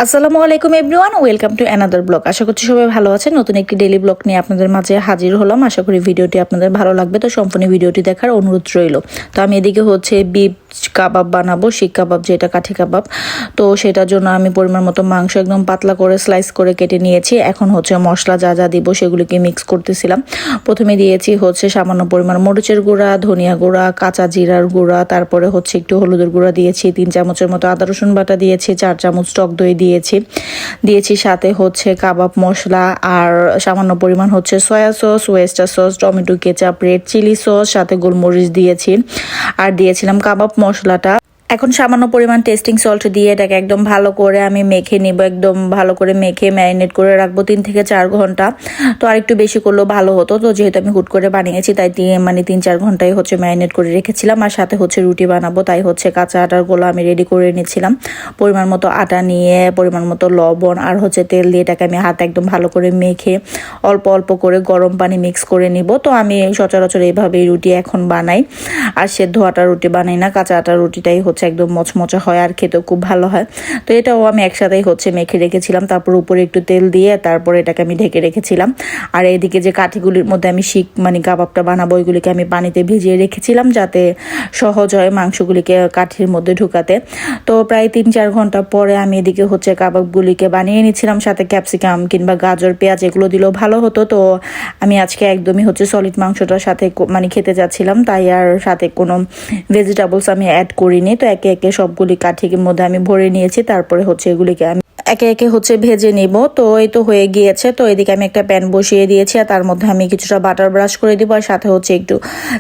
আসসালামু আলাইকুম everyone, welcome to another blog. আশা করছি সবাই ভালো আছেন। নতুন একটি ডেইলি ব্লগ নিয়ে আপনাদের মাঝে হাজির হলাম। আশা করি ভিডিওটি আপনাদের ভালো লাগবে, তো সম্পূর্ণ ভিডিওটি দেখার অনুরোধ রইল। তো আমি এদিকে বিফ কাবাব বানাবো, শিক কাবাব, যেটা কাঠি কাবাব। তো সেটার জন্য আমি পরিমাণ মতো মাংস একদম পাতলা করে স্লাইস করে কেটে নিয়েছি। এখন মশলা যা যা দিব সেগুলিকে মিক্স করতেছিলাম। প্রথমে দিয়েছি সামান্য পরিমাণ মরিচের গুঁড়া, ধনিয়া গুঁড়া, কাঁচা জিরার গুঁড়া, তারপরে একটু হলুদের গুঁড়া দিয়েছি, 3 চামচের মতো আদা রসুন বাটা দিয়েছি, 4 চামচ টক দই দিয়েছি সাথে কাবাব মশলা, আর সামান্য পরিমাণ soya sauce, oyster sauce, tomato ketchup, red chilli sauce, সাথে গোলমরিচ দিয়েছি, আর দিয়েছিলাম কাবাব মশলাটা। এখন সামান্য পরিমাণ টেস্টিং সল্ট দিয়ে এটাকে একদম ভালো করে আমি মেখে নিব। একদম ভালো করে মেখে ম্যারিনেট করে রাখবো 3 থেকে 4 ঘন্টা। তো আর একটু বেশি করলেও ভালো হতো, তো যেহেতু আমি হুট করে বানিয়েছি তাই 3-4 ঘন্টায় ম্যারিনেট করে রেখেছিলাম। আর সাথে রুটি বানাবো, তাই কাঁচা আটার গোলা আমি রেডি করে নিচ্ছিলাম। পরিমাণ মতো আটা নিয়ে পরিমাণ মতো লবণ আর তেল দিয়ে এটাকে আমি হাতে একদম ভালো করে মেখে অল্প অল্প করে গরম পানি মিক্স করে নিব। তো আমি সচরাচর এইভাবেই রুটি এখন বানাই, আর সেদ্ধ আটার রুটি বানাই না। কাঁচা আটার রুটিটাই একদম মচমচা হয় আর খেতেও খুব ভালো হয়। তো এটাও আমি একসাথেই মেখে রেখেছিলাম, তারপর উপরে একটু তেল দিয়ে তারপর এটাকে আমি ঢেকে রেখেছিলাম। আর এইদিকে যে কাঠিগুলির মধ্যে আমি শিক কাবাবটা বানাবো, ওইগুলিকে আমি পানিতে ভিজিয়ে রেখেছিলাম যাতে সহজ হয় মাংসগুলিকে কাঠির মধ্যে ঢুকাতে। তো প্রায় 3-4 ঘন্টা পরে আমি এদিকে কাবাবগুলিকে বানিয়ে নিচ্ছিলাম। সাথে ক্যাপসিকাম কিংবা গাজর, পেঁয়াজ এগুলো দিলেও ভালো হতো। তো আমি আজকে একদমই সলিড মাংসটার সাথে খেতে যাচ্ছিলাম, তাই আর সাথে কোনো ভেজিটেবলস আমি অ্যাড করিনি। তো একে একে সবগুলি কাঠির মধ্যে আমি ভরে নিয়েছি, তারপরে এগুলিকে আমি একে একে ভেজে নিব। তো এই তো হয়ে গিয়েছে। তো এদিকে আমি একটা প্যান বসিয়ে দিয়েছি, আর তার মধ্যে আমি কিছুটা বাটার ব্রাশ করে দিব, আর সাথে একটু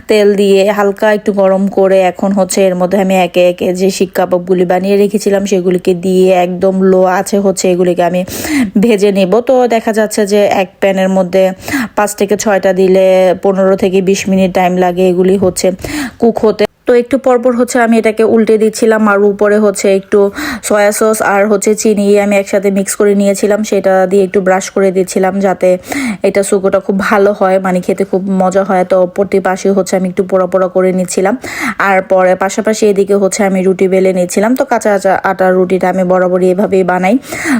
তেল দিয়ে হালকা একটু গরম করে এখন এর মধ্যে আমি একে একে যে শিক কাবাবগুলি বানিয়ে রেখেছিলাম সেগুলিকে দিয়ে একদম লো আছে এগুলিকে আমি ভেজে নিব। তো দেখা যাচ্ছে যে এক প্যানের মধ্যে 5 থেকে 6টা দিলে 15 থেকে 20 মিনিট টাইম লাগে এগুলি কুক হতে। তো একটু পরপর আমি এটাকে উল্টে দিচ্ছিলাম, আর উপরে একটু সয়া সস আর চিনি আমি একসাথে মিক্স করে নিয়েছিলাম, সেটা দিয়ে একটু ব্রাশ করে দিচ্ছিলাম যাতে এটা সুগোটা খুব ভালো হয়, খেতে খুব মজা হয়। তো প্রতি পাশে আমি একটু পোড়া পোড়া করে নিচ্ছিলাম, আর পরে পাশাপাশি এদিকে আমি রুটি বেলে নিচ্ছিলাম। তো কাঁচা আটার রুটিটা আমি বরাবরই এভাবেই বানাই।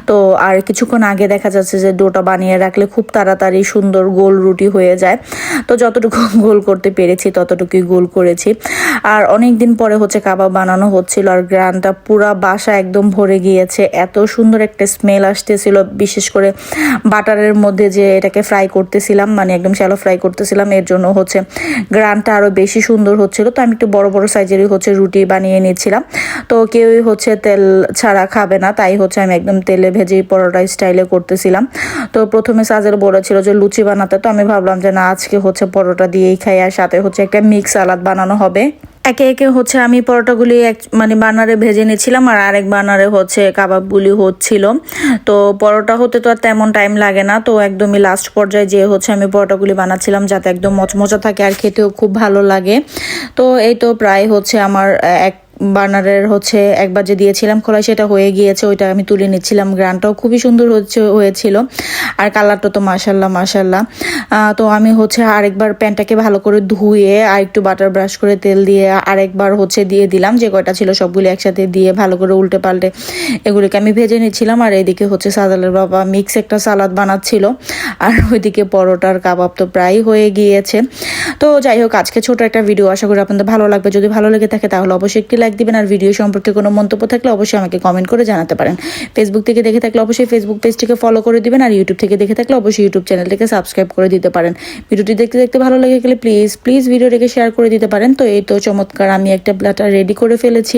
তো আর কিছুক্ষণ আগে দেখা যাচ্ছে যে ডোটা বানিয়ে রাখলে খুব তাড়াতাড়ি সুন্দর গোল রুটি হয়ে যায়। তো যতটুকু গোল করতে পেরেছি ততটুকুই গোল করেছি। আর অনেক দিন পরে কাবাব বানানো হচ্ছিল, আর গ্রানটা পুরা বাসা একদম ভরে গিয়েছে। এত সুন্দর একটা স্মেল আসতেছিল, বিশেষ করে বাটারের মধ্যে যে এটাকে ফ্রাই করতেছিলাম, একদম শ্যালো ফ্রাই করতেছিলাম, এর জন্য গ্রানটা আরো বেশি সুন্দর হচ্ছিল। তো আমি একটু বড় বড় সাইজেরই রুটি বানিয়ে নিয়েছিলাম। তো কেউই তেল ছাড়া খাবে না, তাই আমি একদম তেলে ভেজেই পরোটা স্টাইলে করতেছিলাম। তো প্রথমে সাজেল বলেছিল যে লুচি বানাতে, তো আমি ভাবলাম যে না, আজকে পরোটা দিয়েই খাই, আর সাথে একটা মিক্স সালাদ বানানো হবে। একে একে আমি পরোটাগুলি বার্নারে ভেজে নিচ্ছিলাম, আর আরেক বার্নারে কাবাবগুলি হচ্ছিল। তো পরোটা হতে তো আর তেমন টাইম লাগে না, তো একদমই লাস্ট পর্যায়ে যে আমি পরোটাগুলি বানাচ্ছিলাম যাতে একদম মচমচা থাকে আর খেতেও খুব ভালো লাগে। তো এই তো প্রায় আমার এক বার্নারের একবার যে দিয়েছিলাম খোলা, সেটা হয়ে গিয়েছে, ওইটা আমি তুলে নিচ্ছিলাম। গ্রানটাও খুবই সুন্দর হয়েছিল, আর কালারটা তো মাশাল্লাহ। তো আমি আরেকবার প্যানটাকে ভালো করে ধুয়ে আর একটু বাটার ব্রাশ করে তেল দিয়ে আরেকবার দিয়ে দিলাম, যে কয়টা ছিল সবগুলি একসাথে দিয়ে ভালো করে উল্টে পাল্টে এগুলিকে আমি ভেজে নিচ্ছিলাম। আর এদিকে সাদালের বাবা মিক্স একটা সালাদ বানাচ্ছিল, আর ওইদিকে পরোটার কাবাব তো প্রায় হয়ে গিয়েছে। তো যাই হোক, আজকে ছোট একটা ভিডিও, আশা করি আপনাদের ভালো লাগবে। যদি ভালো লেগে থাকে তাহলে অবশ্যই একটি লাইক দিবেন, আর ভিডিও সম্পর্কে কোনো মন্তব্য থাকলে অবশ্যই আমাকে কমেন্ট করে জানাতে পারেন। ফেসবুক থেকে দেখে থাকলে অবশ্যই ফেসবুক পেজটিকে ফলো করে দিবেন, আর ইউটিউব থেকে দেখে থাকলে অবশ্যই ইউটিউব চ্যানেলটিকে সাবস্ক্রাইব করে দিতে পারেন। ভিডিওটি দেখতে ভালো লেগে গেলে প্লিজ ভিডিওটিকে শেয়ার করে দিতে পারেন। তো এই তো চমৎকার আমি একটা প্ল্যাটার রেডি করে ফেলেছি।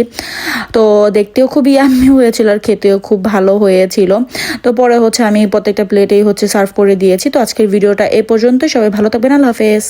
তো দেখতেও খুব ইয়াম্মি হয়েছিল, আর খেতেও খুব ভালো হয়েছিল। তো পরে আমি প্রত্যেকটা প্লেটেই সার্ভ করে দিয়েছি। তো আজকের ভিডিওটা এই পর্যন্ত। সবাই ভালো থাকবেন, আল্লাহ হাফেজ।